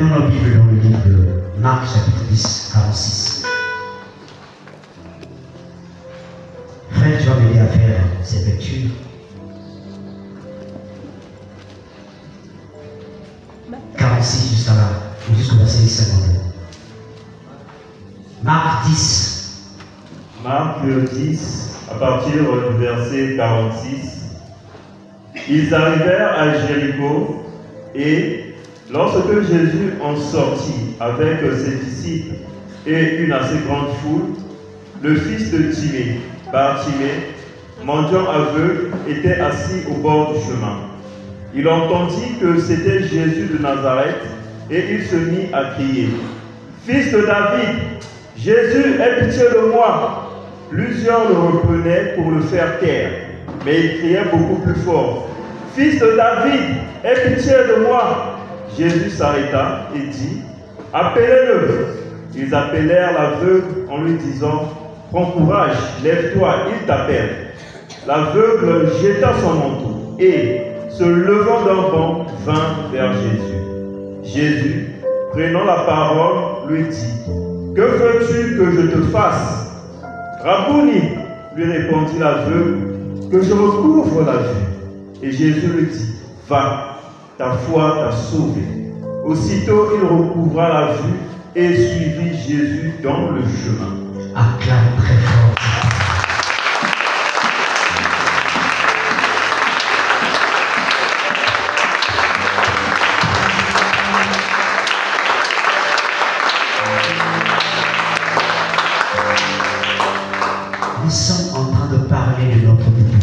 Prenons nos Bibles dans le livre de Marc, chapitre 10, 46. Frère, tu vas m'aider à faire cette lecture. Jusqu'à là, jusqu'au verset 52. Marc 10. Marc 10, à partir du verset 46. Ils arrivèrent à Jéricho, et lorsque Jésus en sortit avec ses disciples et une assez grande foule, le fils de Timée, Bartimée, mendiant aveugle, était assis au bord du chemin. Il entendit que c'était Jésus de Nazareth, et il se mit à crier: Fils de David, Jésus, aie pitié de moi. Plusieurs le reprenaient pour le faire taire, mais il criait beaucoup plus fort: Fils de David, aie pitié de moi. Jésus s'arrêta et dit: Appelez-le. Ils appelèrent l'aveugle en lui disant: Prends courage, lève-toi, il t'appelle. L'aveugle jeta son manteau et, se levant d'un bond, vint vers Jésus. Jésus, prenant la parole, lui dit: Que veux-tu que je te fasse? Rabouni, lui répondit l'aveugle, que je recouvre la vue. Et Jésus lui dit: Va, ta foi t'a sauvé. Aussitôt il recouvra la vue et suivit Jésus dans le chemin. Acclame très fort. Nous sommes en train de parler de notre Dieu.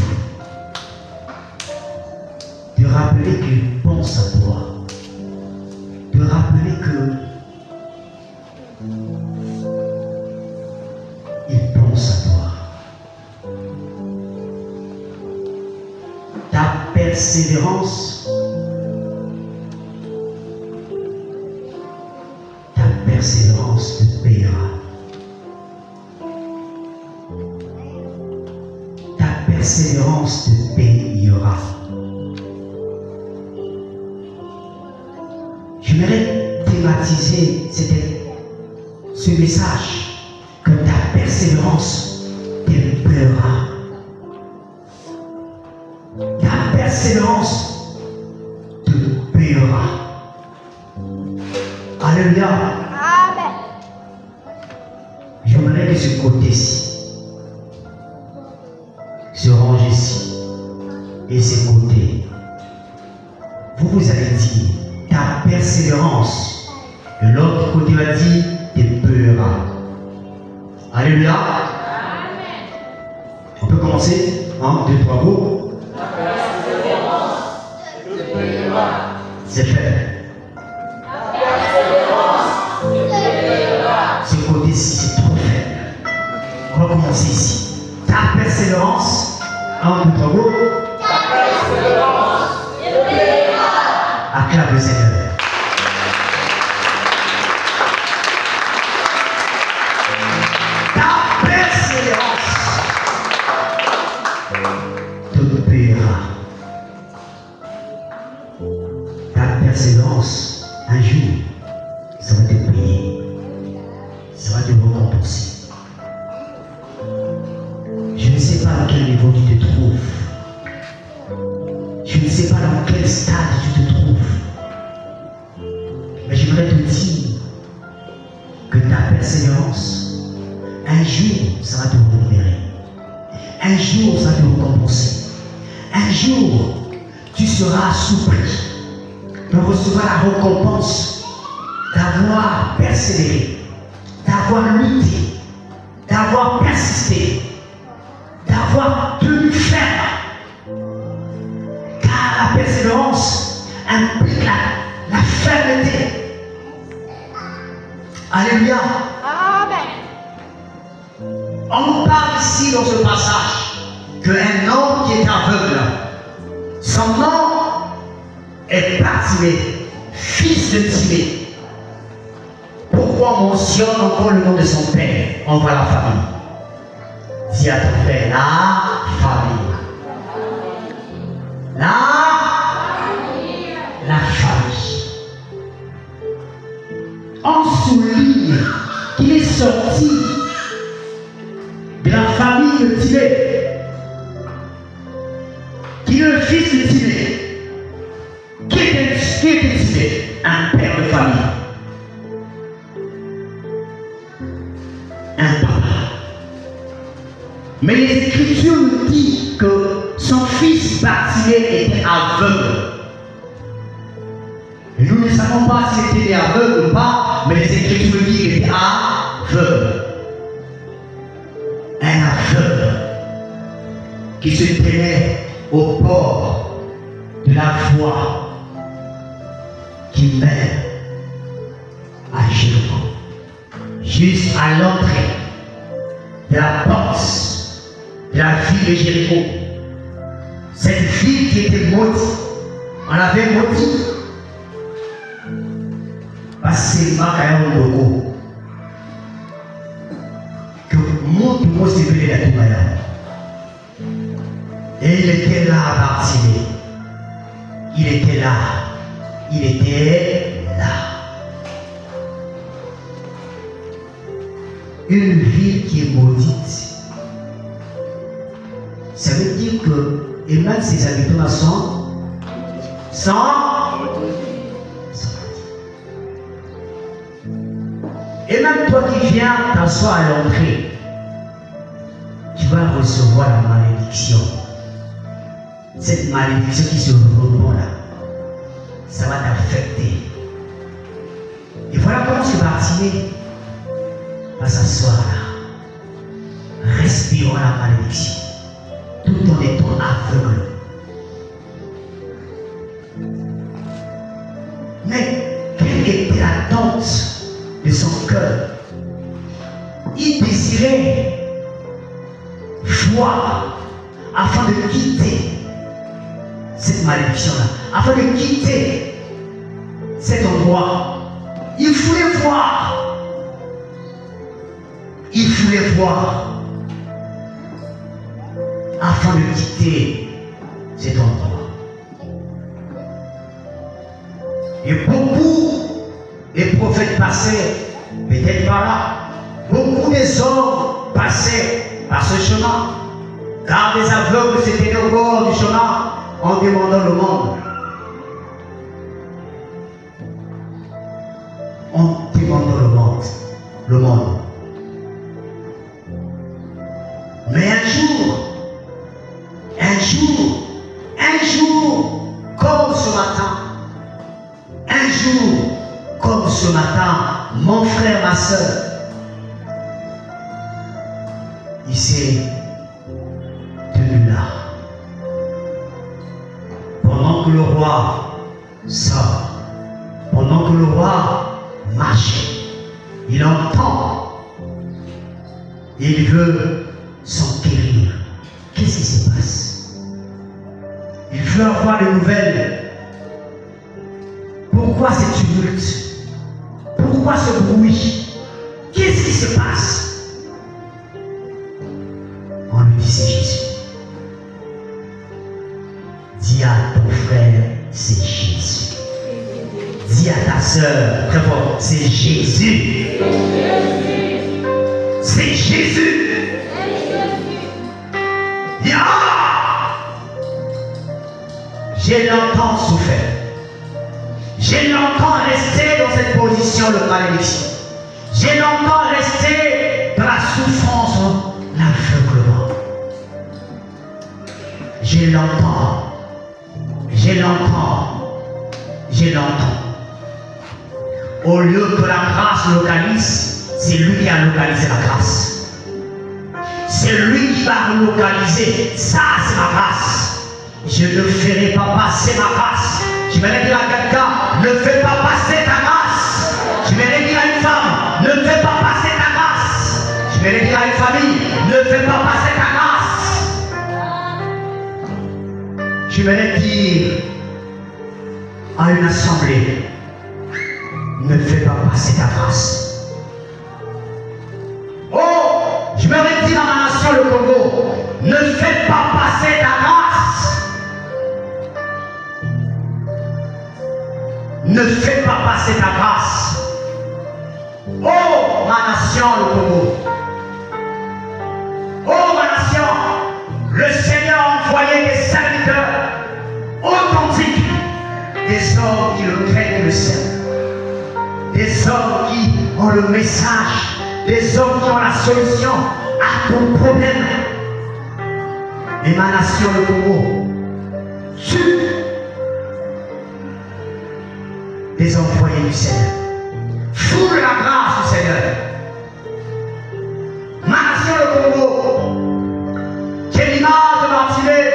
De rappeler qu'il pense à toi. De rappeler que il pense à toi. Ta persévérance, te payera. Ta persévérance te payera. J'aimerais thématiser ce message, que ta persévérance te payera. Ta persévérance te payera. Alléluia. Amen. J'aimerais que ce côté-ci se range ici et ce côté. Vous allez dire ta persévérance. Et l'autre côté va dire te payera. Alléluia. Amen. On peut commencer. 1, 2, 3, go. Ta persévérance te payera. C'est fait. Ce côté-ci, c'est trop faible. On va commencer ici. Ta persévérance, 1, 2, 3, go. Ta persévérance, te payera. Acclame le Seigneur. Ta persévérance te payera. Ta persévérance, un jour, ça va te payer. Ça va te récompenser. Je ne sais pas à quel niveau tu te trouves. Je ne sais pas dans quel stade tu te trouves. Mais j'aimerais te dire que ta persévérance, un jour, ça va te rémunérer. Un jour, ça va te récompenser. Un jour, tu seras surpris de recevoir la récompense d'avoir persévéré, d'avoir lutté, d'avoir persisté, d'avoir tenu ferme. Car la persévérance implique la fermeté. Alléluia. Amen. On parle ici dans ce passage qu'un homme qui est aveugle, son nom est Bartimée, fils de Timée. Pourquoi on mentionne encore le nom de son père? On voit la famille. Dis à ton frère, la famille. La famille. ligne, qu'il est sorti de la famille de Timée, qu'il est le fils de Timée. Qui était Timée? Un père de famille. Un papa. Mais les Écritures nous disent que son fils Bartimée était aveugle. Et nous ne savons pas s'il était aveugle ou pas, mais les Écritures nous disent qu'il était aveugle. Un aveugle qui se tenait au bord de la voie qui mène à Jéricho, juste à l'entrée de la porte de la ville de Jéricho. Cette ville qui était maudite, on l'avait maudite parce que c'est Makaïa Logo que mon mot s'est venu à Toumaya. Et il était là à Bartimée. Il était là. Il était là. Une ville qui est maudite. Ça veut dire que, et même ses habitants sans et même toi qui viens t'asseoir à l'entrée, tu vas recevoir la malédiction. Cette malédiction qui se répand là, ça va t'affecter. Et voilà comment ce Bartimée va s'asseoir là, respirant la malédiction, tout en étant aveugle. Mais quelle était l'attente de son cœur? Il désirait voir afin de quitter cette malédiction-là, afin de quitter cet endroit. Il voulait voir. Il voulait voir afin de quitter cet endroit. Et beaucoup des prophètes passaient, peut-être par là, beaucoup des hommes passaient par ce chemin, car des aveugles s'étaient au bord du chemin en demandant le monde. En demandant le monde. Mais un jour, comme ce matin, mon frère, ma soeur, il s'est tenu là. Pendant que le roi sort, pendant que le roi marche, il entend et il veut s'enquérir. Qu'est-ce qui se passe? Il veut avoir des nouvelles. Pourquoi ce tumulte? Pourquoi ce bruit? Qu'est-ce qui se passe? On lui dit c'est Jésus. Dis à ton frère, c'est Jésus. Dis à ta soeur, très fort, c'est Jésus. C'est Jésus. J'ai longtemps souffert. J'ai longtemps resté dans cette position de malédiction. J'ai longtemps resté dans la souffrance, l'aveuglement. J'ai longtemps. Au lieu que la grâce localise, c'est lui qui a localisé la grâce. C'est lui qui va relocaliser. Ça, c'est ma grâce. Je ne ferai pas passer ma grâce. Je vais dire à quelqu'un, ne fais pas passer ta grâce. Je vais dire à une femme, ne fais pas passer ta grâce. Je vais dire à une famille, ne fais pas passer ta grâce. Je vais dire à une assemblée, ne fais pas passer ta grâce. Oh, je vais dire à ma nation, le Congo, ne fais pas passer ta grâce. Ne fais pas passer ta grâce. Oh, nation, le Congo. Oh, ma nation, le Seigneur a envoyé des serviteurs authentiques, des hommes qui le craignent, le servent, des hommes qui ont le message, des hommes qui ont la solution à ton problème. Et ma nation, le Congo, tue des envoyés du Seigneur. Foule la grâce du Seigneur. Ma nation, le Congo, qui est l'image de Bartimée.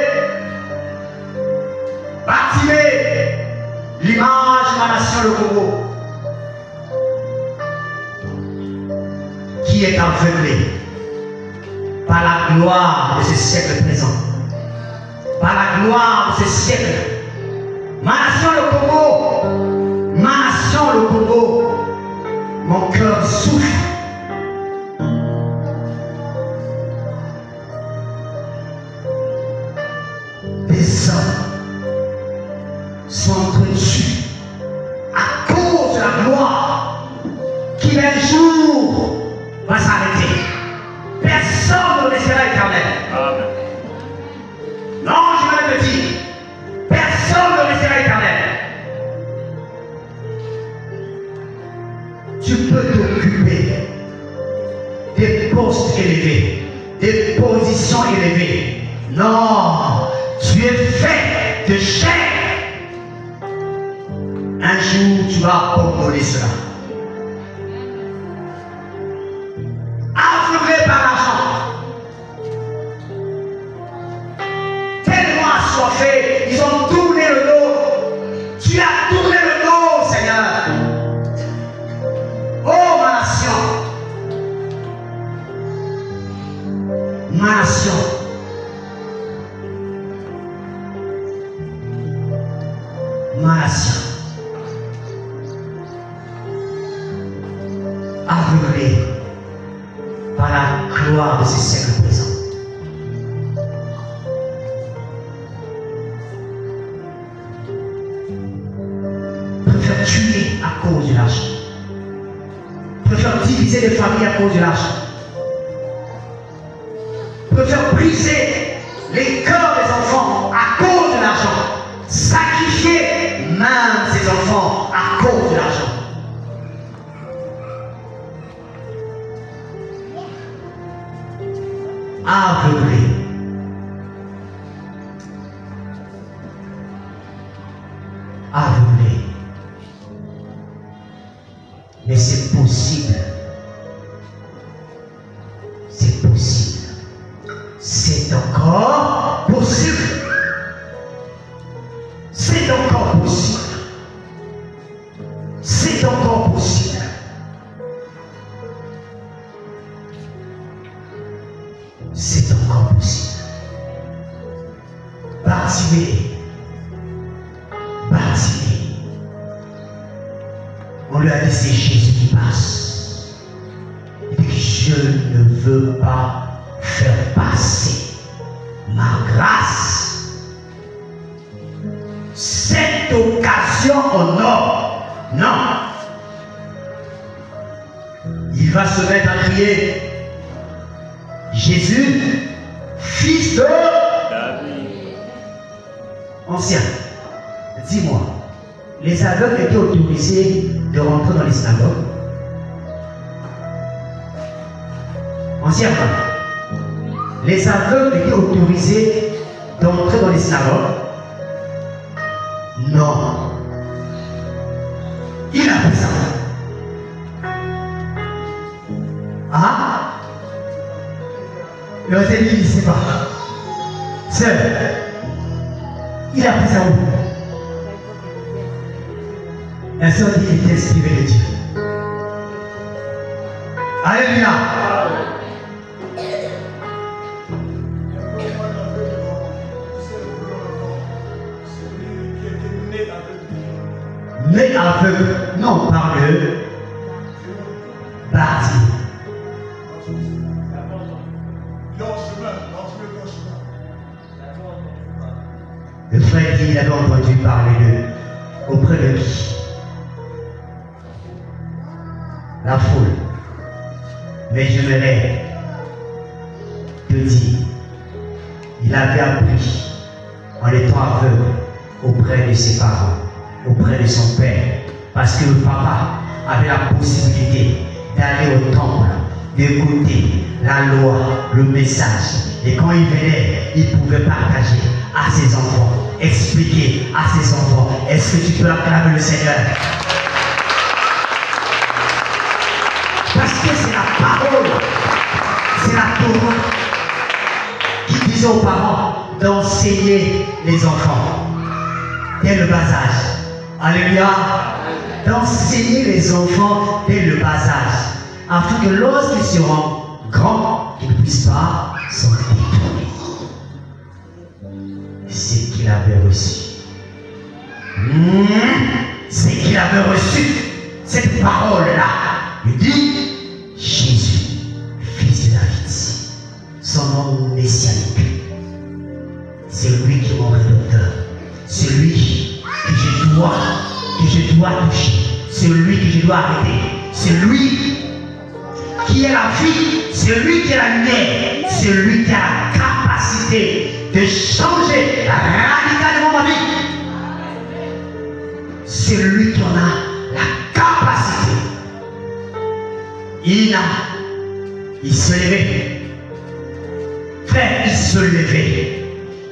Bartimée, l'image de ma nation, le Congo, qui est aveuglé par la gloire de ce siècle présent, par la gloire de ce siècle. Ma nation, le Congo, ma nation, le Congo, mon cœur souffre. Des hommes sont entretenus à cause de la gloire qui un jour va s'arrêter. Personne ne laissera éternel. Amen. Non, je vais te dire, personne ne laissera éternel. Tu peux t'occuper des postes élevés, des positions élevées. Non, tu es fait de chair. Un jour, tu vas abandonner cela. Aveuglé par l'argent. Tellement assoiffés, ils ont tourné le dos. Tu as tourné le dos, Seigneur. Oh, ma nation. Ma nation. Ma nation. Aveuglé par la gloire de ce siècle présent. Préfère tuer à cause de l'argent. Préfère diviser les familles à cause de l'argent. Préfère briser les cœurs des enfants à cause de l'argent. Sacrifier même ses enfants à cause de l'argent. Aveuglé. Aveuglé. Mais c'est possible. C'est possible. C'est encore possible. C'est encore possible. C'est encore possible. C'est encore possible. Bartimée. Bartimée. On lui a dit c'est Jésus qui passe. Il dit je ne veux pas faire passer ma grâce. Cette occasion honore. Non. Il va se mettre à crier Jésus, fils de David. Ancien, dis-moi, les aveugles étaient autorisés de rentrer dans les synagogues? Ancien, les aveugles étaient autorisés d'entrer dans les synagogues? Non. Il a fait ça. Ah? Le Seigneur, il ne sait pas. Seul. Il a pris ça où? La sœur dit qu'il était inspiré de Dieu. Alléluia. Né aveugle. Non, on parle de bâti. Le frère dit, il avait entendu parler d'eux. Auprès de qui? La foule. Mais j'aimerais te dire, il avait appris en étant aveugle auprès de ses parents, auprès de son père, parce que le papa avait la possibilité d'aller au temple, d'écouter la loi, le message. Et quand il venait, il pouvait partager à ses enfants, expliquer à ses enfants. Est-ce que tu peux acclamer le Seigneur? Parce que c'est la parole, c'est la Torah qui disait aux parents d'enseigner les enfants dès le bas âge. Alléluia. D'enseigner les enfants dès le bas âge, afin que lorsqu'ils seront grands, qu'ils ne puissent pas s'en détourner. C'est qu'il avait reçu. C'est qu'il avait reçu cette parole-là. Il dit Jésus, fils de David, son nom messianique. C'est lui qui est mon rédempteur. C'est lui que je dois toucher. C'est lui que je dois arrêter. C'est lui qui est la vie. C'est lui qui est la lumière. C'est lui qui a la capacité de changer radicalement ma vie. C'est lui qui en a la capacité. Il se levait. Frère, il se levait.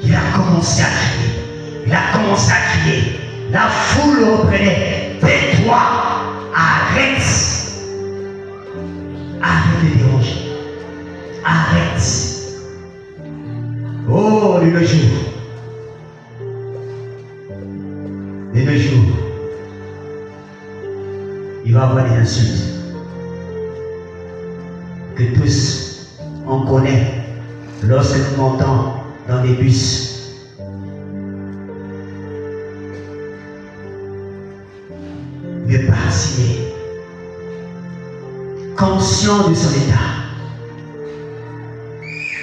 Il a commencé à crier. Il a commencé à crier. La foule le reprenait. Tais-toi, arrête. Arrête de déranger. Arrête. Oh, de nos jours. De nos jours. Il va y avoir des insultes. Que tous, on connaît lorsque nous montons dans des bus. Mais passionné, conscient de son état,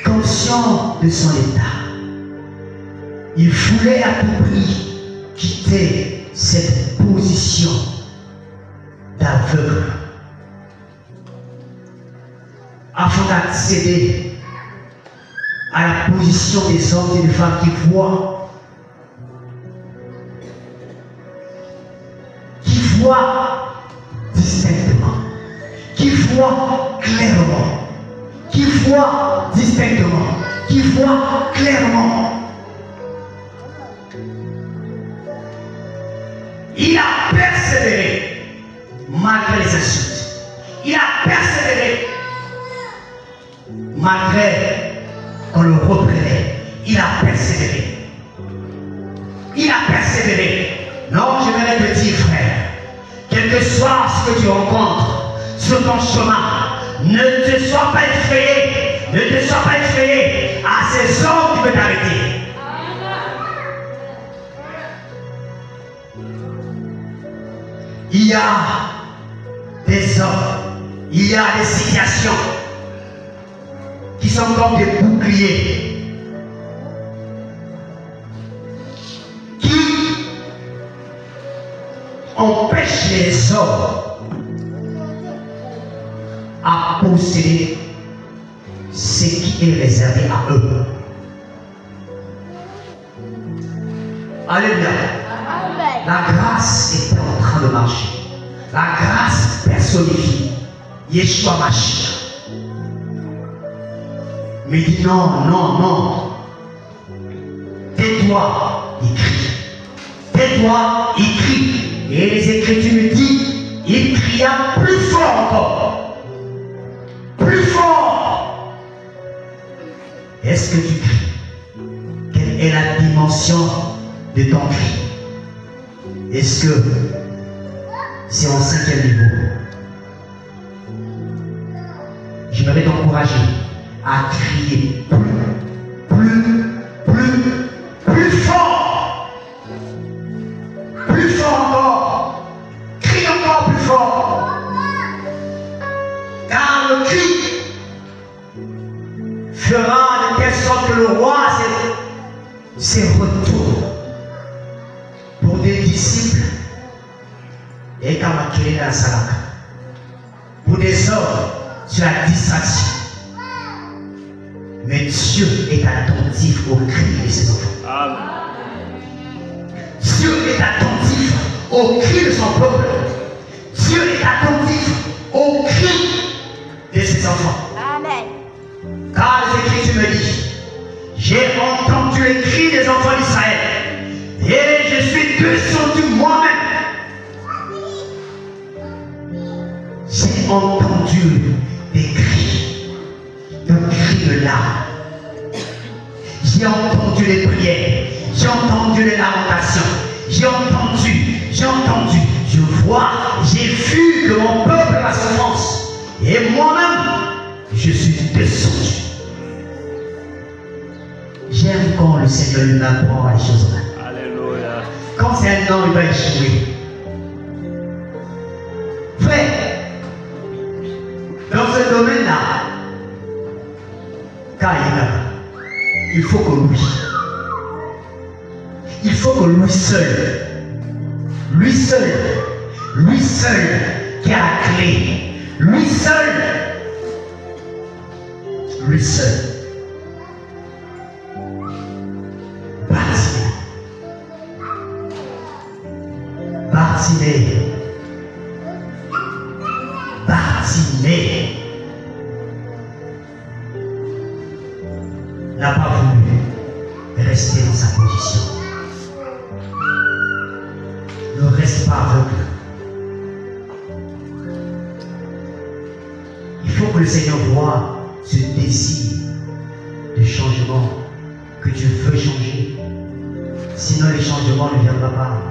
conscient de son état, il voulait à tout prix quitter cette position d'aveugle afin d'accéder à la position des hommes et des femmes qui voient distinctement, qui voit clairement, qui voit distinctement, qui voit clairement. Il a persévéré malgré les insultes. Il a persévéré malgré qu'on le reprenait. Il a persévéré. Il a persévéré. Non, je vais te dire, frère, quel que soit ce que tu rencontres sur ton chemin, ne te sois pas effrayé. Ne te sois pas effrayé à ces hommes qui peuvent t'arrêter. Il y a des hommes, il y a des situations qui sont comme des boucliers qui empêchent les hommes à posséder ce qui est réservé à eux. Alléluia. La grâce était en train de marcher. La grâce personnifie Yeshua Mashiach. Mais il dit non, non, non. Tais-toi, il crie. Tais-toi, il crie. Et les Écritures me disent, il cria plus fort encore. Plus fort. Est-ce que tu cries? Quelle est la dimension de ton cri? Est-ce que c'est en 5e niveau? J'aimerais t'encourager à crier plus fort. Plus fort encore. Crie encore plus fort. Car le cri fera de telle sorte que le roi se retourne. Pour des disciples et Kamakele dans Salaka. Pour des hommes sur la distraction. Mais Dieu est attentif aux cris de ses enfants. Amen. Dieu est attentif aux cris de son peuple. Dieu est attentif aux cris de ses enfants. Amen. Car les Écritures me disent, j'ai entendu les cris des enfants d'Israël et je suis descendu moi-même. J'ai entendu des cris de larmes. J'ai entendu les prières, j'ai entendu les lamentations, j'ai entendu, je vois, j'ai vu que mon peuple a souffrance. Et moi-même, je suis descendu. J'aime quand le Seigneur lui apprend les choses. Alléluia. Quand c'est un homme, il va échouer. Frère, dans ce domaine-là, il faut que lui seul, qui a la clé, lui seul, Bartimée n'a pas voulu rester dans sa position. Ne reste pas aveugle. Il faut que le Seigneur voie ce désir de changement que tu veux changer. Sinon, le changement ne viendra pas.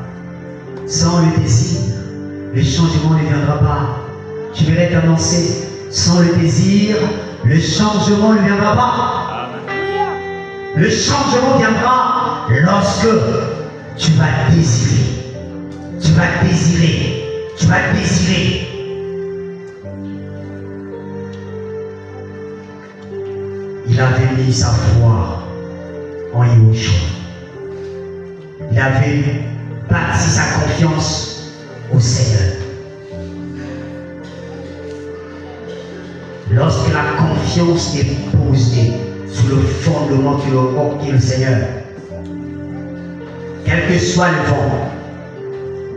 Sans le désir, le changement ne viendra pas. Je vais t'annoncer, sans le désir, le changement ne viendra pas. Le changement viendra lorsque tu vas désirer. Tu vas désirer. Tu vas désirer. Il avait mis sa foi en Yahushua. Il avait bâti sa confiance au Seigneur. Lorsque la confiance est posée sur le fondement qui est le Seigneur, quel que soit le vent,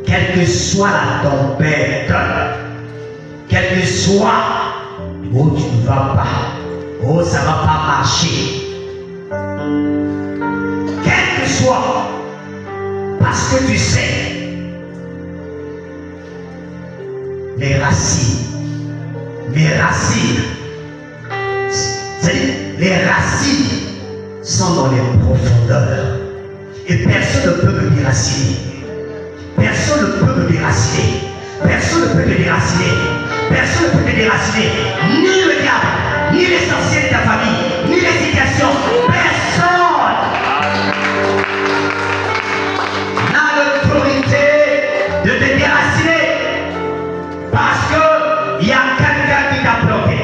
quelle que soit la tempête, quel que soit où tu ne vas pas, oh ça ne va pas marcher, quel que soit, parce que tu sais, mes racines, c'est-à-dire les racines sont dans les profondeurs et personne ne peut me déraciner. Personne ne peut me déraciner. Personne ne peut te déraciner. Personne ne peut te déraciner. Ni le diable, ni les sorciers de ta famille, ni les situations. Personne n'a l'autorité de te déraciner. Parce qu'il y a quelqu'un qui t'a planté.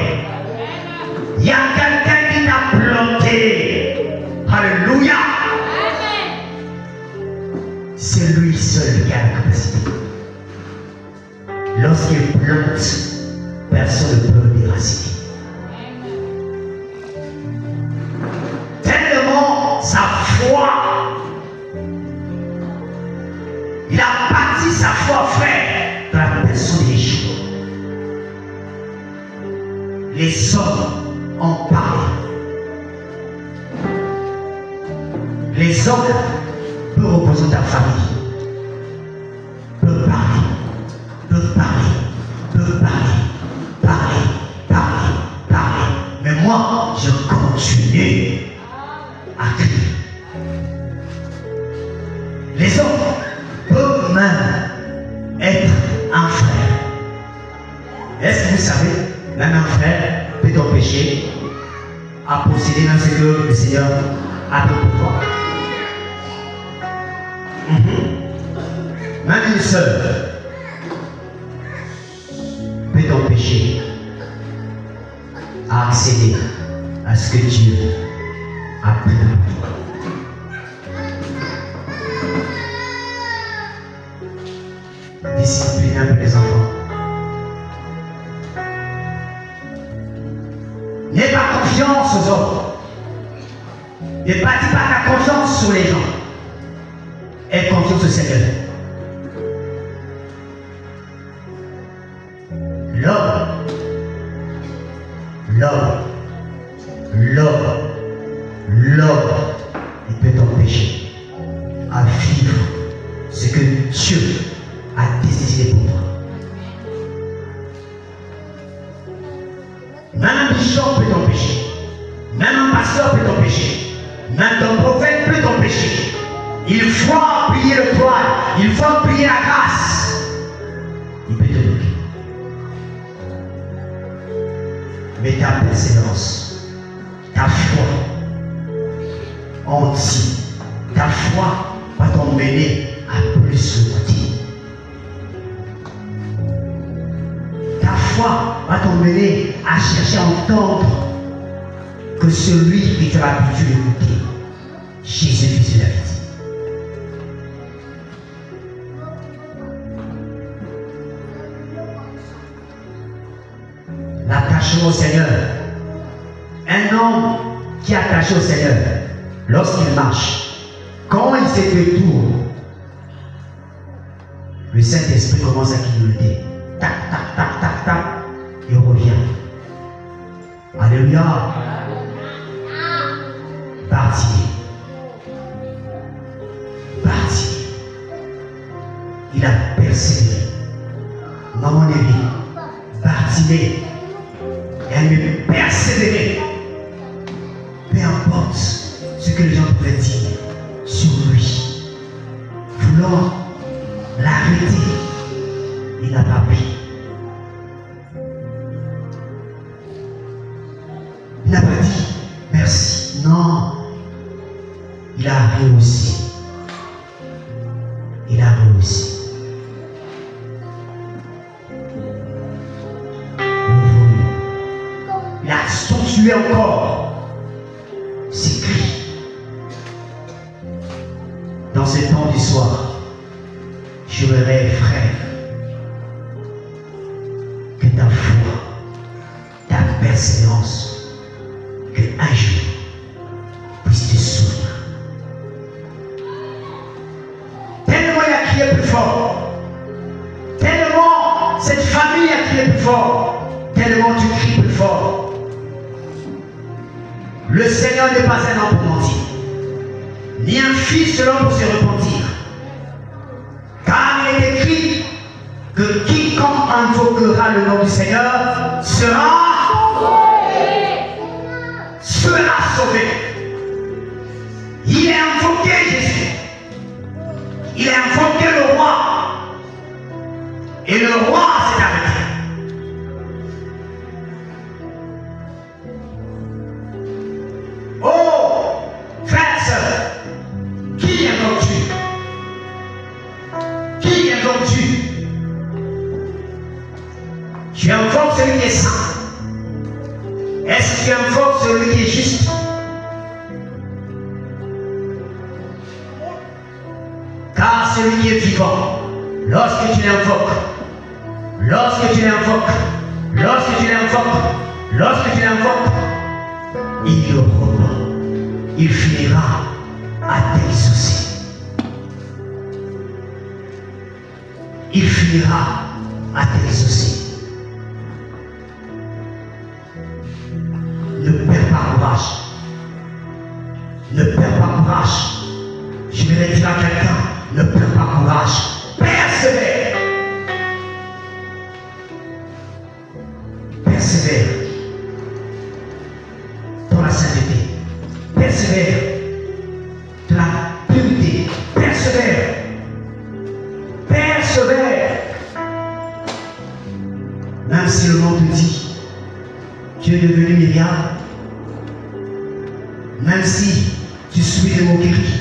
Il y a quelqu'un qui t'a planté. Alléluia. C'est lui seul qui a la capacité. Lorsqu'il plante, personne ne peut le déraciner. Tellement sa foi, il a bâti sa foi, frère, dans la personne des gens. Les hommes en parlent. Les hommes peuvent représenter ta famille, peuvent parler. Mais moi, je continue à crier. Les hommes peuvent même être un frère. Est-ce que vous savez, même un frère peut t'empêcher à posséder même ce que le Seigneur a fait pour toi. Même une sœur peut t'empêcher à accéder à ce que Dieu a pris pour toi. Disciplinez un peu les enfants. N'aie pas confiance aux autres. Ne bâtis pas ta confiance sur les gens. Aie confiance au Seigneur. L'homme, il peut t'empêcher à vivre ce que Dieu a décidé pour toi. Même un bishop peut t'empêcher. Même un pasteur peut t'empêcher. Même ton prophète peut t'empêcher. Il faut appuyer le poil. Il faut appuyer la grâce. Il peut te bloquer. Mais ta persévérance, ta foi entière, ta foi va t'emmener à plus de côté. Ta foi va t'emmener à chercher à entendre que celui qui t'a habitué d'écouter, Jésus-Christ de la vie. L'attachement au Seigneur. Un homme qui est attaché au Seigneur, lorsqu'il marche, quand il se détourne, le Saint-Esprit commence à clignoter. Tac, tac, tac, tac, tac, et revient. Alléluia. Bartimée. Il a persévéré. Maman Lévi, Bartimée, elle me persévérer. Peu importe ce que les gens pouvaient dire sur lui. Voulant l'arrêter, il n'a pas pris. Il n'a pas dit merci. Non. Il a réussi. Il a réussi. Il a accentué encore ses cris. Dans ce temps du soir, je me rêve, frère, que ta foi, ta persévérance, que un jour puisse te souvenir. Tellement il a crié plus fort, tellement cette famille a crié plus fort, tellement tu cries plus fort. Le Seigneur n'est pas un homme pour mentir, ni un fils de l'homme pour se repentir. Car il est écrit que quiconque invoquera le nom du Seigneur sera sauvé. Il a invoqué Jésus. Il a invoqué le roi. Et le roi s'est arrêté. Oh, frère et sœur, qui invoques-tu? Qui invoques-tu? Tu invoques celui qui est saint. Est-ce que tu invoques celui qui est juste? Car celui qui est vivant, lorsque tu l'invoques, il repent, il finira à t'exaucer. Il finira à t'exaucer. Ne perds pas courage. Ne perds pas courage. Je vais dire à quelqu'un, ne perds pas courage. Persévère. Persévère dans la sainteté. Persévère dans la pureté. Persévère. Persévère. Même si le monde te dit, tu es devenu Myriam, même si tu suis des moqueries,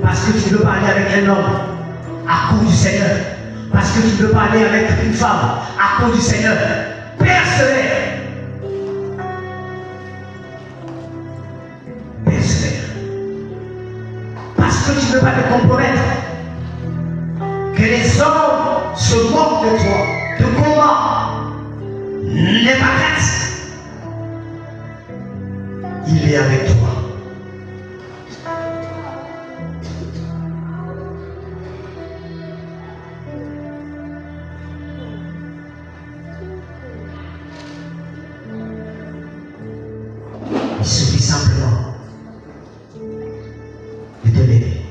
parce que tu ne veux pas aller avec un homme à cause du Seigneur, parce que tu ne veux pas aller avec une femme à cause du Seigneur, persévère. Persévère. Parce que tu ne veux pas te compromettre, que les hommes se moquent de toi, de comment n'aie pas crainte. Dieu est avec toi. Il suffit simplement de te lever.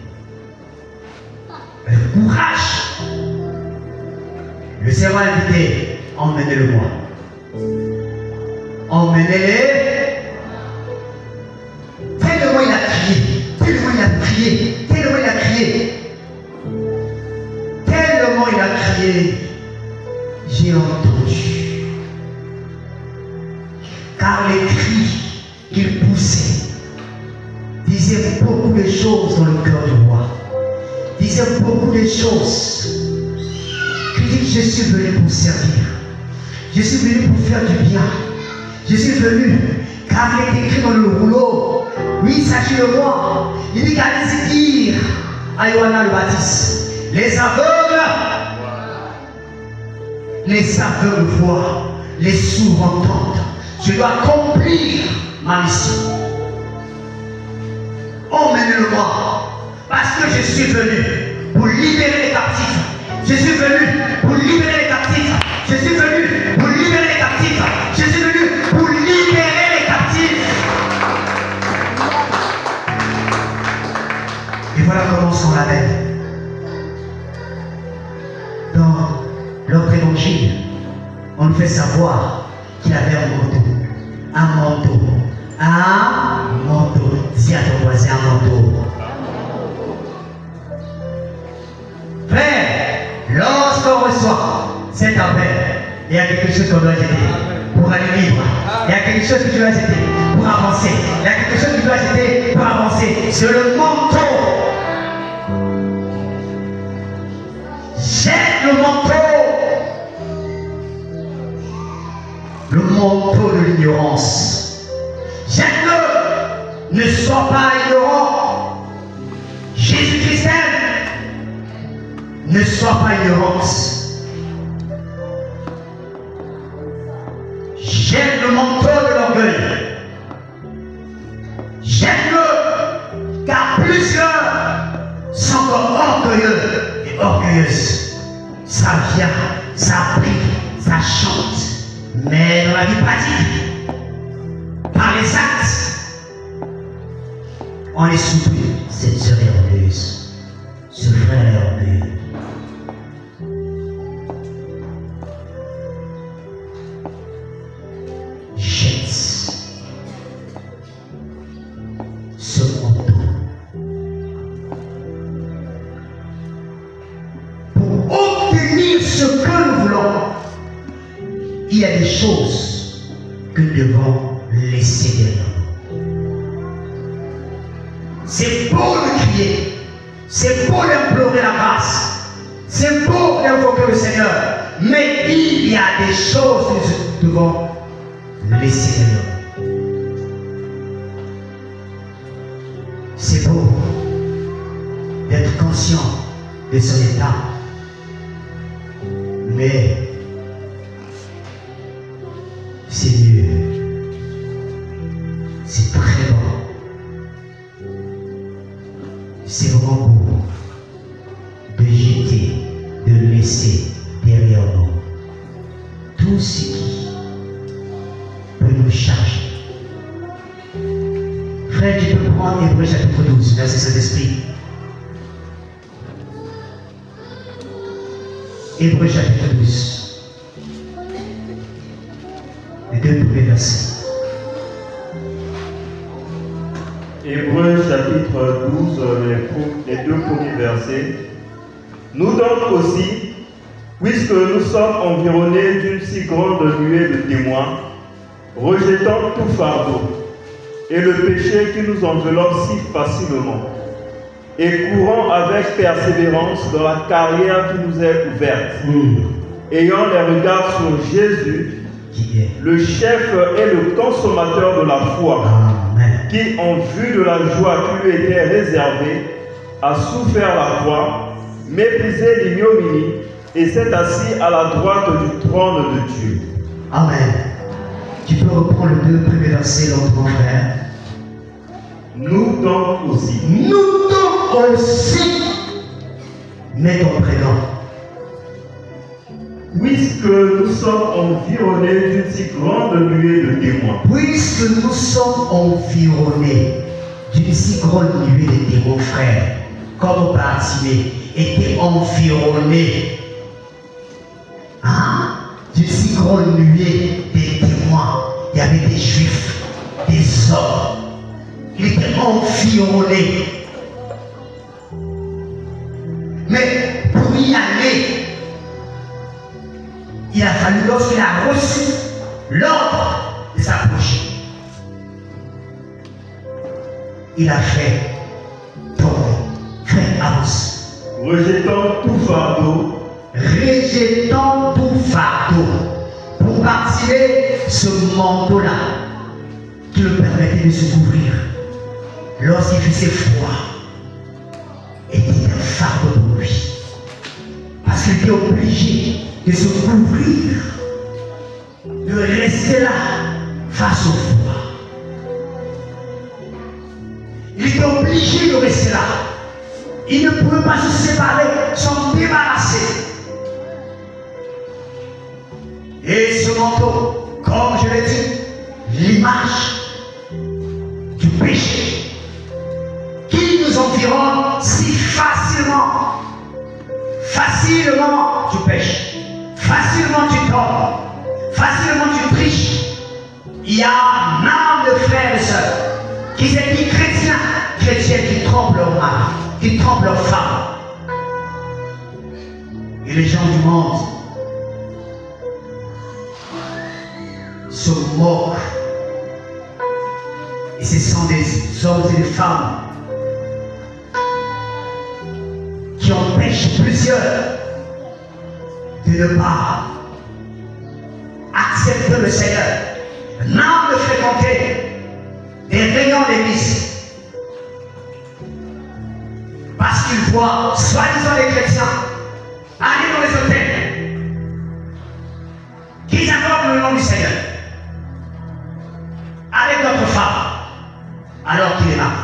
Le courage. Le Seigneur a invité, emmenez-le-moi. Emmenez-les. Tellement il a crié, tellement il a crié, tellement il a crié. Tellement il a crié, j'ai entendu. Car les cris qu'il poussait disaient beaucoup de choses dans le cœur du roi. Disaient beaucoup de choses. Il dit, je suis venu pour servir. Je suis venu pour faire du bien. Je suis venu, car il est écrit dans le rouleau. Oui, il s'agit de moi. Il dit qu'allez-y dire à Yohanna le Baptiste, les aveugles voient, les sourds entendent. Je dois accomplir ma mission. Emmène-le-moi, parce que je suis venu pour libérer les captifs. Je suis venu pour libérer les captifs. Je suis venu pour libérer les captifs. Je suis venu pour libérer les captifs. Et voilà comment s'en l'appelle. Dans l'autre évangile, on nous fait savoir qu'il avait un manteau. Un manteau. Un manteau. Dis à ton voisin un manteau. Frère, lorsqu'on reçoit cet appel, il y a quelque chose qu'on doit jeter pour aller libre. Il y a quelque chose que tu dois jeter pour avancer. Il y a quelque chose que tu dois jeter pour avancer. C'est le manteau. Jette le manteau. Le manteau de l'ignorance. Jette-le. Ne sois pas ignorant. Jésus-Christ ne sois pas ignorante. Jette le manteau de l'orgueil. Jette-le, car plusieurs sont encore orgueilleux et orgueilleuses. Ça vient, ça brille, ça chante. Mais dans la vie pratique, par les actes, on est souple. Cette sœur est orgueilleuse. Ce frère est orgueilleux. Il y a des choses que nous devons laisser derrière nous. C'est beau de crier, c'est beau d'implorer la grâce, c'est beau d'invoquer le Seigneur, mais il y a des choses que nous devons laisser derrière nous. C'est beau d'être conscient de son état, mais c'est mieux, c'est très bon, c'est vraiment beau de jeter, de laisser derrière nous tout ce qui peut nous charger. Frère, tu peux prendre Hébreux chapitre 12, verset Saint-Esprit. Hébreux chapitre 12. Les deux premiers versets. Hébreux chapitre 12, les deux premiers versets. Nous donc aussi, puisque nous sommes environnés d'une si grande nuée de témoins, rejetant tout fardeau et le péché qui nous enveloppe si facilement, et courant avec persévérance dans la carrière qui nous est ouverte, ayant les regards sur Jésus, le chef et le consommateur de la foi, qui, en vue de la joie qui lui était réservée, a souffert la croix, méprisé l'ignominie, et s'est assis à la droite du trône de Dieu. Amen. Tu peux reprendre les deux premiers versets, l'autre mon frère. Nous donc aussi. Nous donc aussi. Mets ton prénom. Puisque nous sommes environnés d'une si grande nuée de témoins. Puisque nous sommes environnés d'une si grande nuée de témoins, frères, comme Bartimée était environné d'une si grande nuée de témoins. Il y avait des juifs, des hommes. Il était environné. Mais pour y aller, il a fallu, lorsqu'il a reçu l'ordre de s'approcher, il a fait tomber. Frère, avance. Rejetant tout fardeau. Rejetant tout fardeau. Pour Bartimée, ce manteau-là, qui le permettait de se couvrir lorsqu'il faisait froid, était un fardeau pour lui. Parce qu'il était obligé de se couvrir, de rester là face au froid. Il était obligé de rester là. Il ne pouvait pas se séparer, s'en débarrasser. Et ce manteau, comme je l'ai dit, l'image du péché qui nous environne si facilement. Facilement tu pêches, facilement tu tombes, facilement tu triches. Il y a un âme de frères et sœurs qui s'est dit chrétiens, chrétiennes qui trompent leur mari, qui trompent leur femme. Et les gens du monde se moquent. Et ce sont des hommes et des femmes qui empêchent plusieurs de ne pas accepter le Seigneur. N'en de fréquenter des réunions d'église. Parce qu'ils voient, soi-disant les chrétiens, aller dans les hôtels, qu'ils invoquent le nom du Seigneur, avec d'autres femmes, alors qu'il est marié.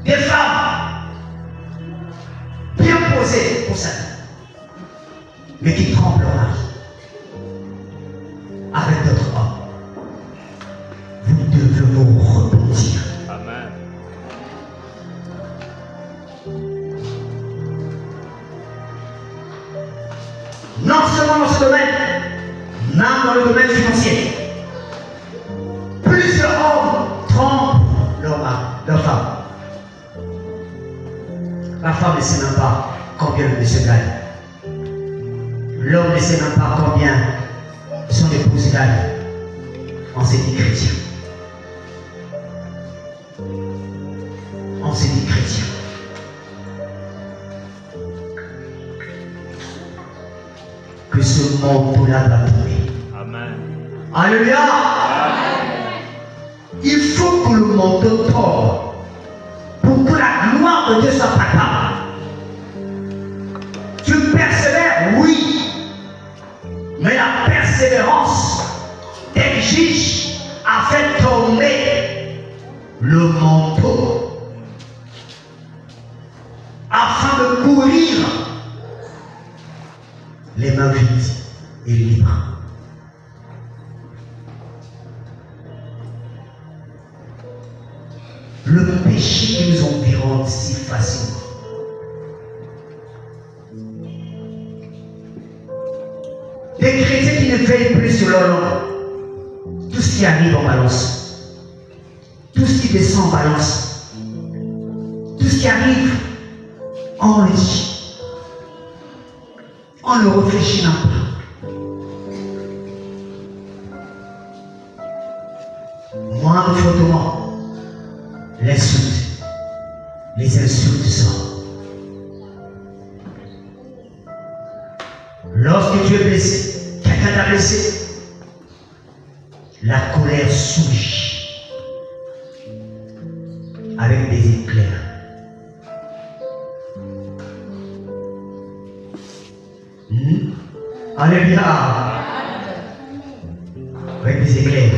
Des femmes bien posées pour ça, mais qui trompent leur mari avec d'autres hommes. Vous devez vous repentir. Amen. Non seulement dans ce domaine, mais dans le domaine financier. Plusieurs hommes trompent leur mari, leur femme. La femme ne sait même pas combien le monsieur gagne. L'homme ne sait même pas combien son épouse gagne. On s'est dit chrétien. On s'est dit chrétien. Que ce manteau-là va tomber. Amen. Alléluia. Il faut que le manteau tombe pour que la gloire de Dieu soit palpable. Tu persévères, oui, mais la persévérance exige à faire tomber le manteau afin de courir les mains vides et libres. Le péché qui nous environne si facilement. Des chrétiens qui ne veillent plus sur leur langue. Tout ce qui arrive en balance. Tout ce qui descend en balance. Tout ce qui arrive, on le dit. On ne réfléchit même pas. Moi, de frottement. L'insulte, les insultes sont. Lorsque tu es blessé, quelqu'un t'a blessé, la colère surgit avec des éclairs. Alléluia. Avec des éclairs.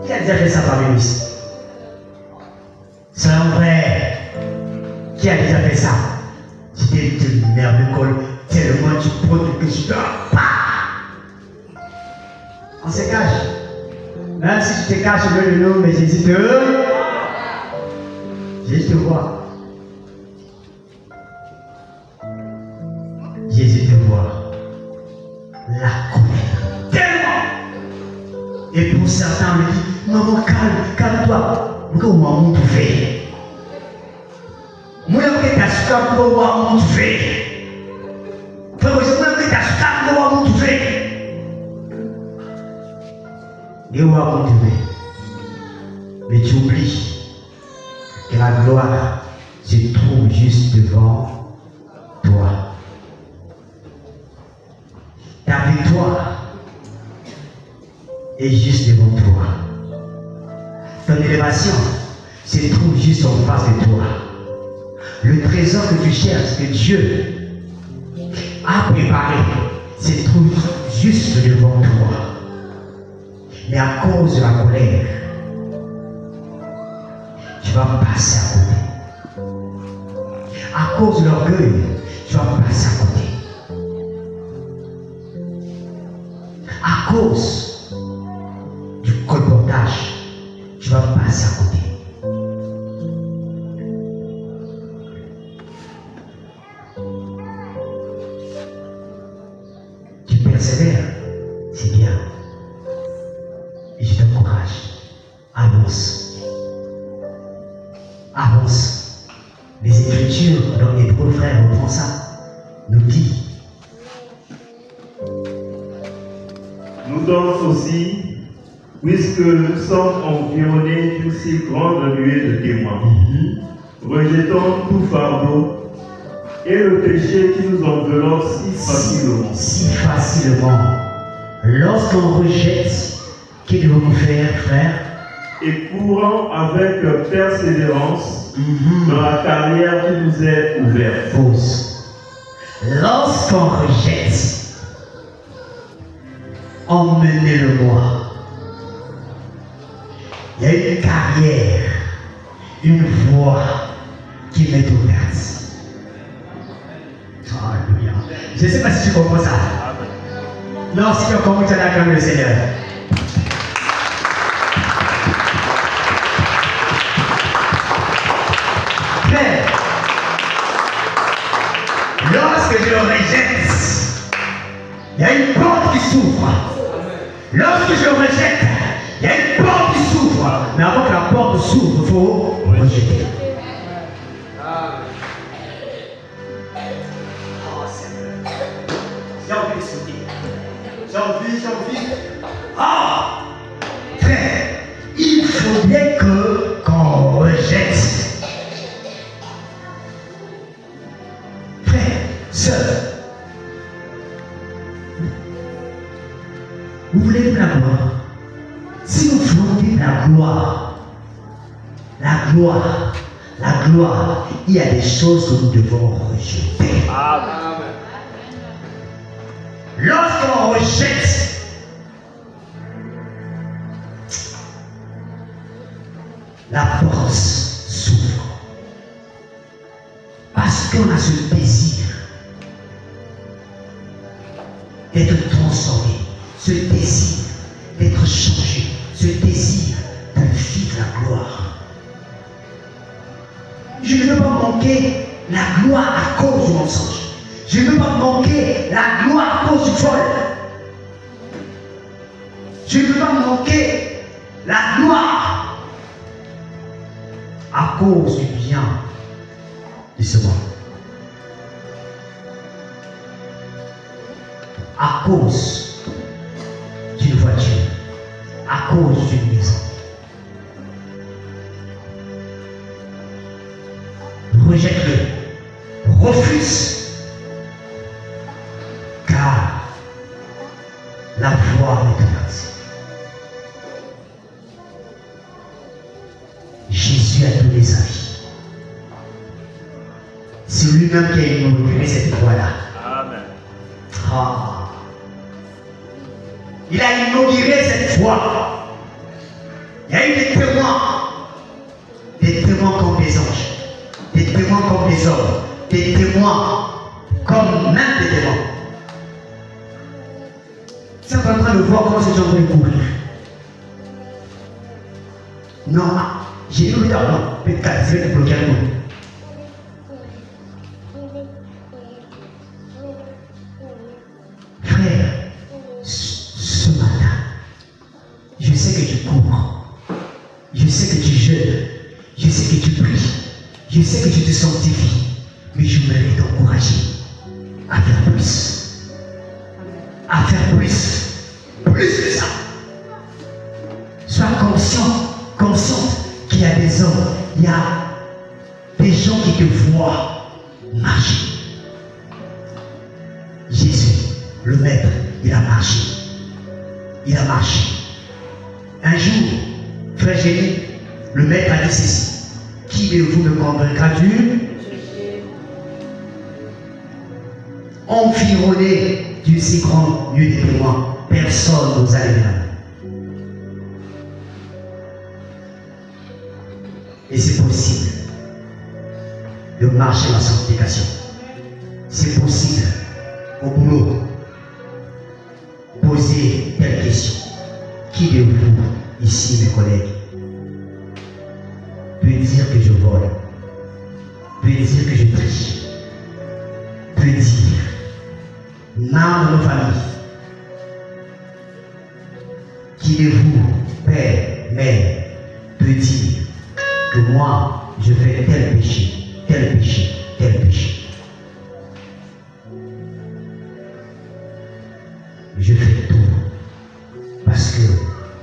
Qui a déjà fait ça parmi nous ici? C'est un vrai. Qui a déjà fait ça? Tu t'es merde de colle tellement tu prends que tu dors. On se cache. Même si tu te caches le nom, mais Jésus te voit. Jésus te voit. La colère. Tellement. Et pour certains, me dit, maman, calme-toi. Pourquoi maman te fait? Moi, je vais t'assurer que maman te fait. Frère, je vais t'assurer que maman te fait. Et où a mais tu oublies que la gloire se trouve juste devant toi. Ta victoire est juste devant toi. Ton élévation se trouve juste en face de toi. Le trésor que tu cherches, que Dieu a préparé, se trouve juste devant toi. Mais à cause de la colère, tu vas passer à côté. À cause de l'orgueil, tu vas passer à côté. À cause du colportage, tu vas passer à côté. Tu persévères, c'est bien. Et je t'encourage. Avance. Avance. Les Écritures, dans Hébreux, frère, reprend ça, nous dit. Nous donc aussi, puisque nous sommes environnés d'une si grande nuée de témoins, rejetons tout fardeau et le péché qui nous enveloppe si facilement. Si facilement. Lorsqu'on rejette, que devons-nous faire, frère? Et courant avec persévérance dans la carrière qui nous est ouverte. Pause. Lorsqu'on rejette, emmenez-le-moi. Il y a une carrière, une voie qui m'est ouverte. Alléluia. Je ne sais pas si tu comprends ça. Non, si tu comprends, tu as acclamé le Seigneur. Mais, lorsque je le rejette, il y a une porte qui s'ouvre. Lorsque je le rejette, il y a une porte qui s'ouvre. Mais avant que la porte s'ouvre, il faut rejeter. Oh Seigneur, j'ai envie de sauter. J'ai envie. Ah, frère, il faut bien qu'on rejette. Frère, sœur, vous voulez de la gloire? Si vous voulez de la gloire, il y a des choses que nous devons rejeter. Amen. Lorsqu'on rejette, la porte s'ouvre. Parce qu'on a ce désir d'être transformé, ce désir d'être changé, ce désir de vivre la gloire. Je ne veux pas manquer la gloire à cause du mensonge. Je ne veux pas manquer la gloire à cause du vol. Je ne veux pas manquer la gloire à cause du bien de ce monde. À cause d'une voiture, à cause d'une maison. Rejette-le, refuse, car la voie est ouverte. Jésus a donné sa vie. C'est lui-même qui a inauguré cette voie-là. Amen. Ah. Il a inauguré cette voie. que tu es en train de courir. Non, j'ai dit, non, peut-être je vais te bloquer un peu. Frère, ce matin, je sais que tu cours, je sais que tu jeûnes, je sais que tu pries, je sais que tu te sanctifies, mais je voudrais t'encourager à faire plus. À faire plus. Plus que ça. Sois consciente qu'il y a des hommes, il y a des gens qui te voient marcher. Jésus, le maître, il a marché. Il a marché. Un jour, frère Jérémie, le maître a dit ceci. Qui de vous me convaincra du environné d'une si grande lieu de témoins, personne n'osa lever la main. Et c'est possible de marcher en sanctification. C'est possible au boulot. Posez telle question. Qui de vous, ici mes collègues, peut dire que je vole, peut dire que je triche, peut dire, dans nos familles, qui de vous, père, mère, peut dire que moi, je fais tel péché, tel péché, tel péché. Je fais tout parce que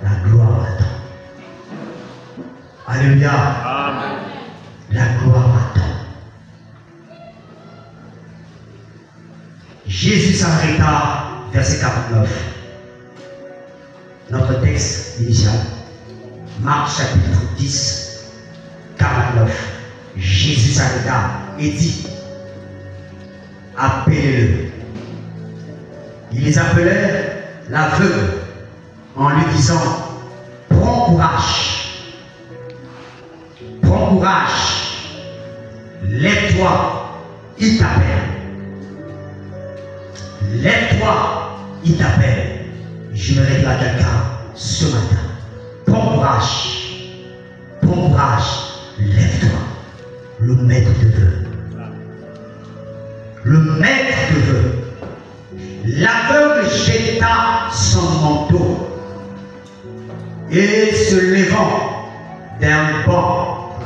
la gloire m'attend. Alléluia. Amen. La gloire m'attend. Jésus s'arrêta, verset 49. Notre texte initial, Marc chapitre 10, 49. Jésus s'arrêta et dit, appelez-le. Ils les appelèrent l'aveugle en lui disant, prends courage, prends courage, lève-toi, il t'appelle. Lève-toi, il t'appelle. Je me réveille à quelqu'un ce matin. Prends courage, lève-toi. Le maître te veut. Le maître te veut. L'aveugle jeta son manteau et se levant d'un banc,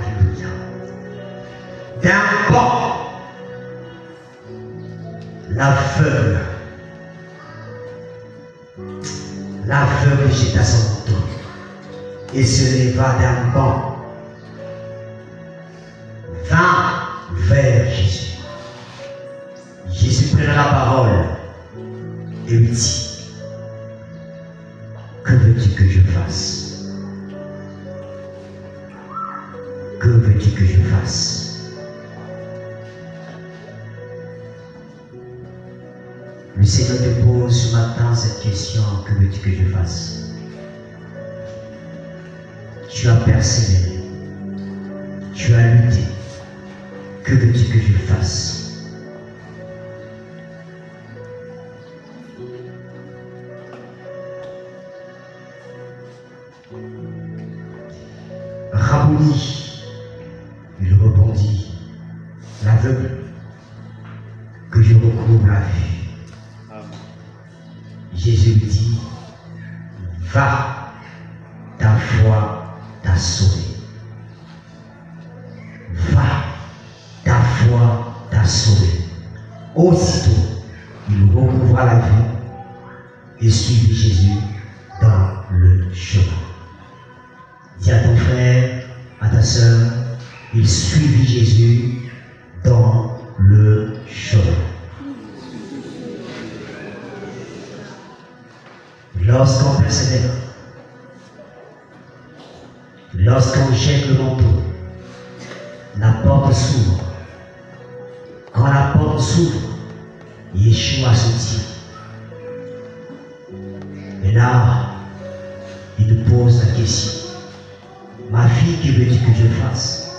l'aveugle jeta son manteau et se leva d'un banc, vint vers Jésus. Jésus prit la parole et lui dit, que veux-tu que je fasse? Que veux-tu que je fasse? Le Seigneur te pose ce matin cette question, que veux-tu que je fasse? Tu as persévéré, tu as lutté, que veux-tu que je fasse? Rabouni, il répondit, l'aveugle, que je recouvre la vue. Jésus lui dit, va, ta foi t'a sauvé. Va, ta foi t'a sauvé. Aussitôt, il recouvra la vue et suivit Jésus dans le chemin. Dis à ton frère, à ta soeur, il suivit Jésus dans le chemin. Lorsqu'on persévère, lorsqu'on jette le manteau, la porte s'ouvre. Quand la porte s'ouvre, Yeshua se tire. Et là, il nous pose la question. Ma fille, que veux-tu que je fasse?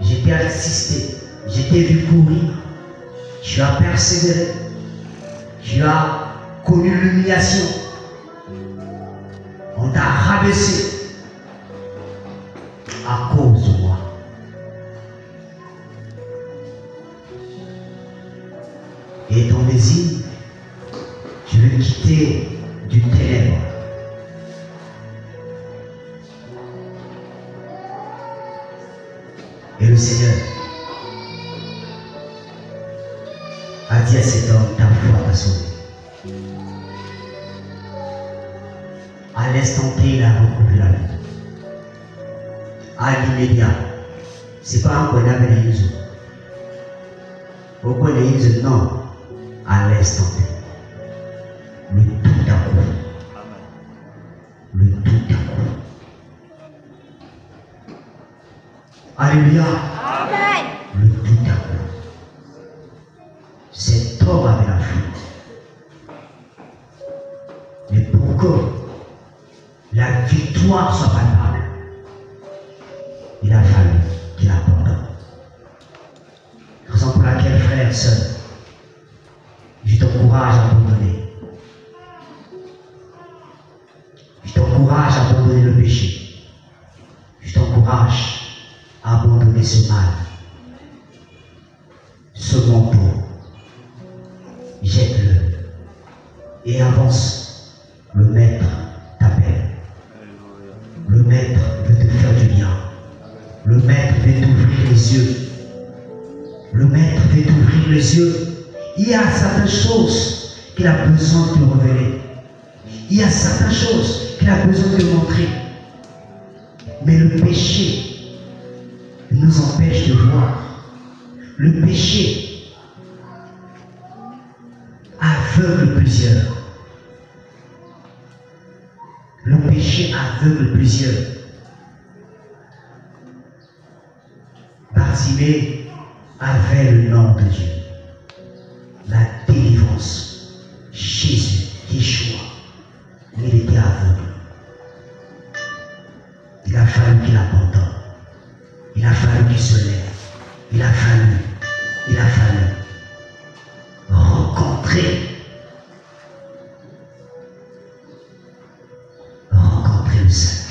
Je t'ai assisté, je t'ai vu courir, tu as persévéré, tu as connu l'humiliation. On t'a rabaissé à cause de moi. Et ton désir, tu veux quitter du ténèbre. Et le Seigneur a dit à cet homme, ta foi t'a sauvé. À l'instant T, il a recouvré la vie. À l'immédiat. C'est pas un connaît avec les yeux. Pourquoi les yeux? Non. À l'instant T. Le tout à coup. Le tout à coup. Alléluia. Amen. Le tout à coup. Cet homme avait la foi. Mais pour que la victoire soit palpable, il a fallu qu'il abandonne. Raison pour laquelle, frère, sœur, je t'encourage à abandonner. Je t'encourage à abandonner le péché. Je t'encourage à abandonner ce mal. Ce manteau. Jette-le. Et avance. Le maître t'appelle. Le maître veut te faire du bien. Le maître veut t'ouvrir les yeux. Le maître veut t'ouvrir les yeux. Il y a certaines choses qu'il a besoin de te révéler. Il y a certaines choses qu'il a besoin de te montrer. Mais le péché nous empêche de voir. Le péché aveugle plusieurs. Le péché aveugle plusieurs. Bartimée avait le nom de Dieu. La délivrance. Jésus, Yeshua. Mais il était aveugle. Il a fallu qu'il abandonne. Il a fallu qu'il se lève. Il a fallu rencontrer le salut.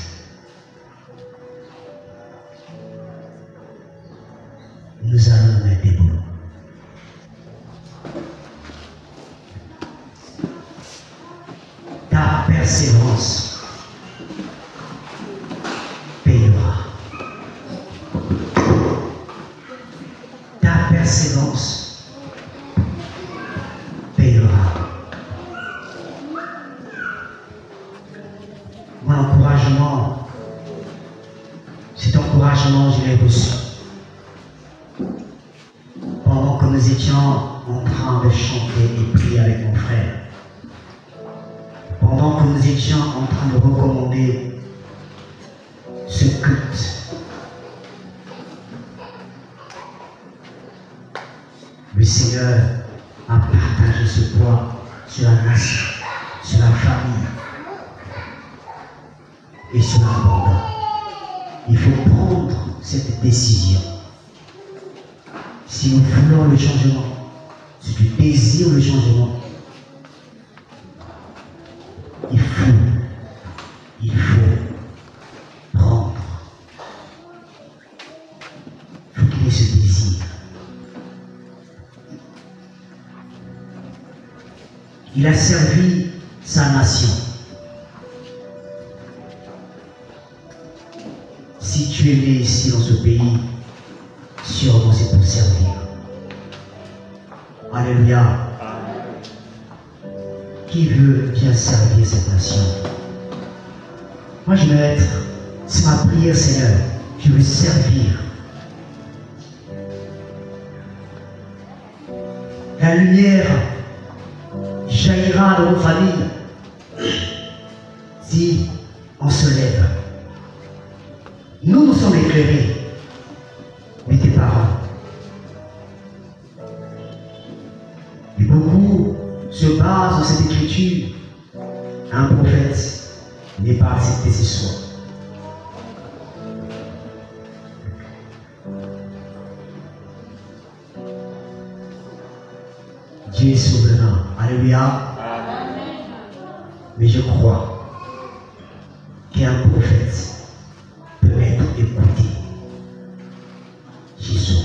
Nous allons nous mettre debout. Ta persévérance payera. Ta persévérance payera. Mon encouragement, cet encouragement, je l'ai reçu pendant que nous étions en train de chanter et prier avec mon frère. Pendant que nous étions en train de recommander ce culte. Le Seigneur a partagé ce poids sur la nation, sur la famille et sur l'abandon. Il faut prendre cette décision. Si nous voulons le changement, si tu désires le changement, il faut prendre. Il faut qu'il y ait ce désir. Il a servi sa nation. Si tu es né ici dans ce pays, sûrement c'est pour servir. Alléluia. Qui veut bien servir cette nation? Moi je vais être, c'est ma prière, Seigneur. Je veux servir. La lumière jaillira dans nos familles si on se lève. Nous sommes éclairés, mais tes parents. Et beaucoup se basent dans cette écriture. Un prophète n'est pas accepté ce soir. Dieu est souverain. Alléluia. Mais je crois qu'un prophète peut être écouté chez soi.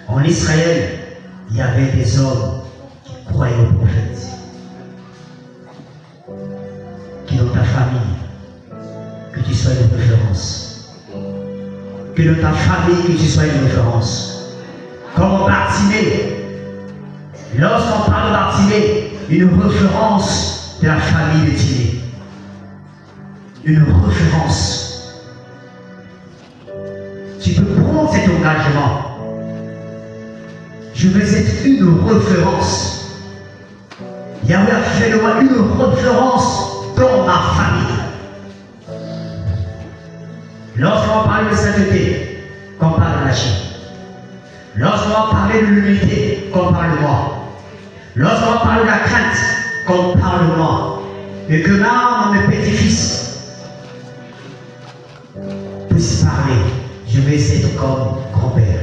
En Israël, il y avait des hommes qui croyaient aux prophètes. Que dans ta famille, que tu sois une référence. Que dans ta famille, que tu sois une référence. Comme Bartimée. Lorsqu'on parle de Bartimée, une référence de la famille de Timée. Une référence. Tu peux prendre cet engagement. Je veux être une référence. Yahweh a fait de moi une référence dans ma famille. Lorsqu'on parle de sainteté, qu'on parle de la Chine. Lorsqu'on parle de l'unité, qu'on parle de moi. Lorsqu'on parle de la crainte, qu'on parle de moi. Et que même mes petits-fils puissent parler. Je vais être comme grand-père.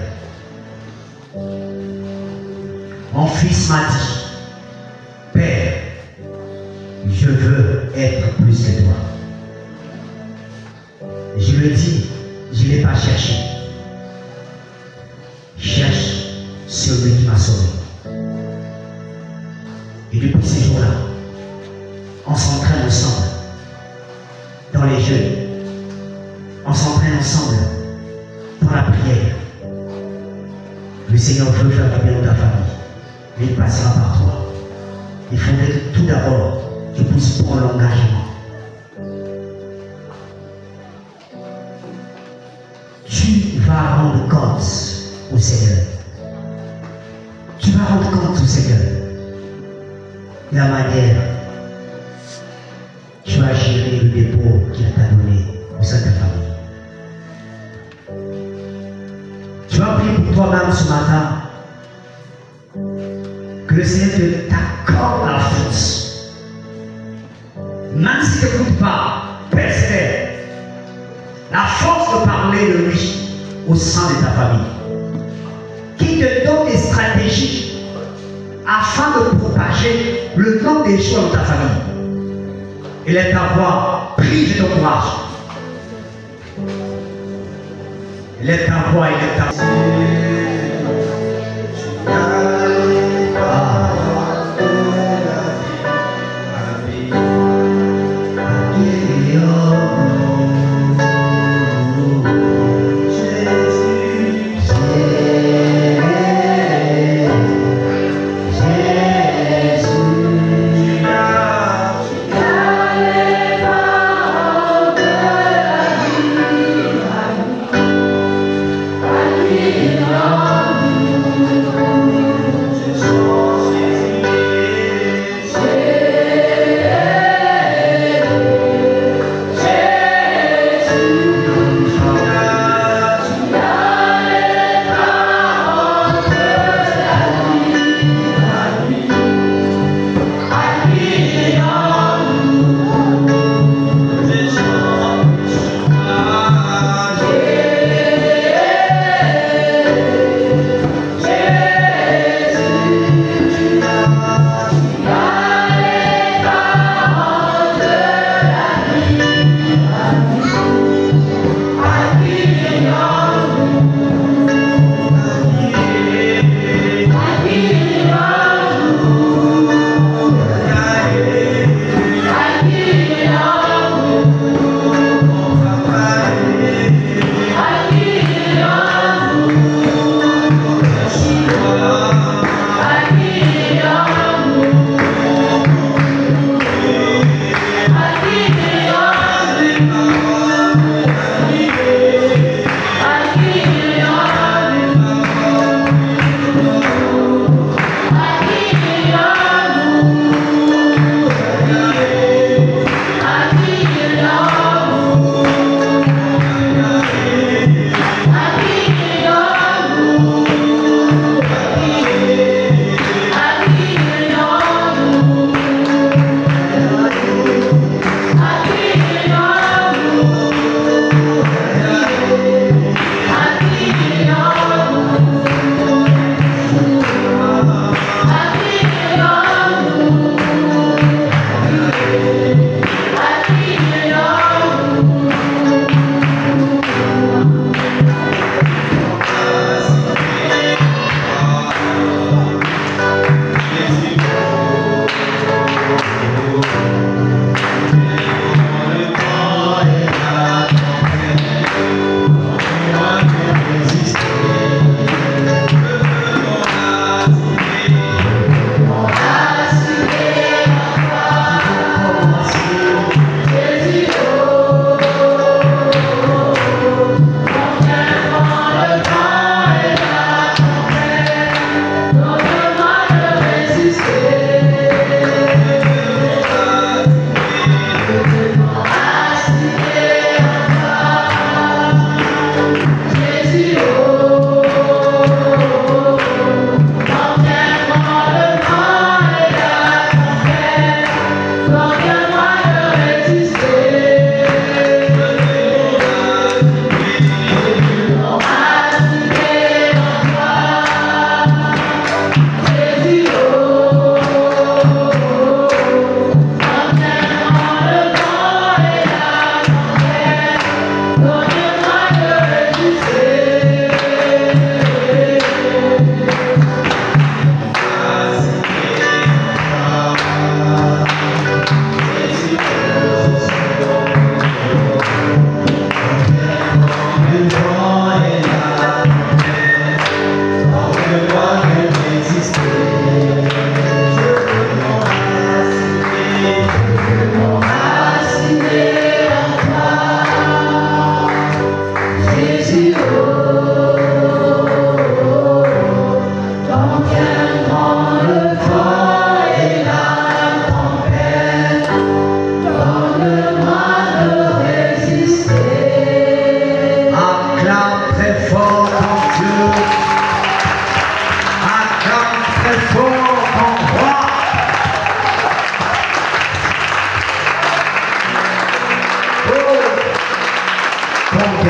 Mon fils m'a dit, Père, je veux être plus que toi. Je le dis, je ne l'ai pas cherché. Cherche celui qui m'a sauvé. Et depuis ces jours-là, on s'entraîne ensemble dans les jeux. On s'entraîne ensemble dans la prière. Le Seigneur veut faire du bien dans ta famille. Mais il passera par toi. Il faudrait que tout d'abord, tu puisses prendre l'engagement. Tu vas rendre compte au Seigneur. Tu vas rendre compte au Seigneur de la manière tu vas gérer le dépôt qu'il t'a donné au sein de ta famille. Tu vas prier pour toi-même ce matin. Que le Seigneur t'accorde la force. Même si tu n'écoutes pas, persévère. La force de parler de lui au sein de ta famille. Qui te donne des stratégies afin de propager le nom des choses dans ta famille. Et laisse ta voix, prie, je t'encourage. Lève ta voix et lève ta voix. Yeah.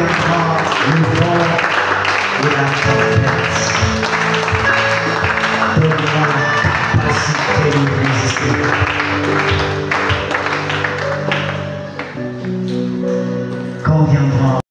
viendra le vent et la tempête, donne-moi la capacité de résister. Quand viendra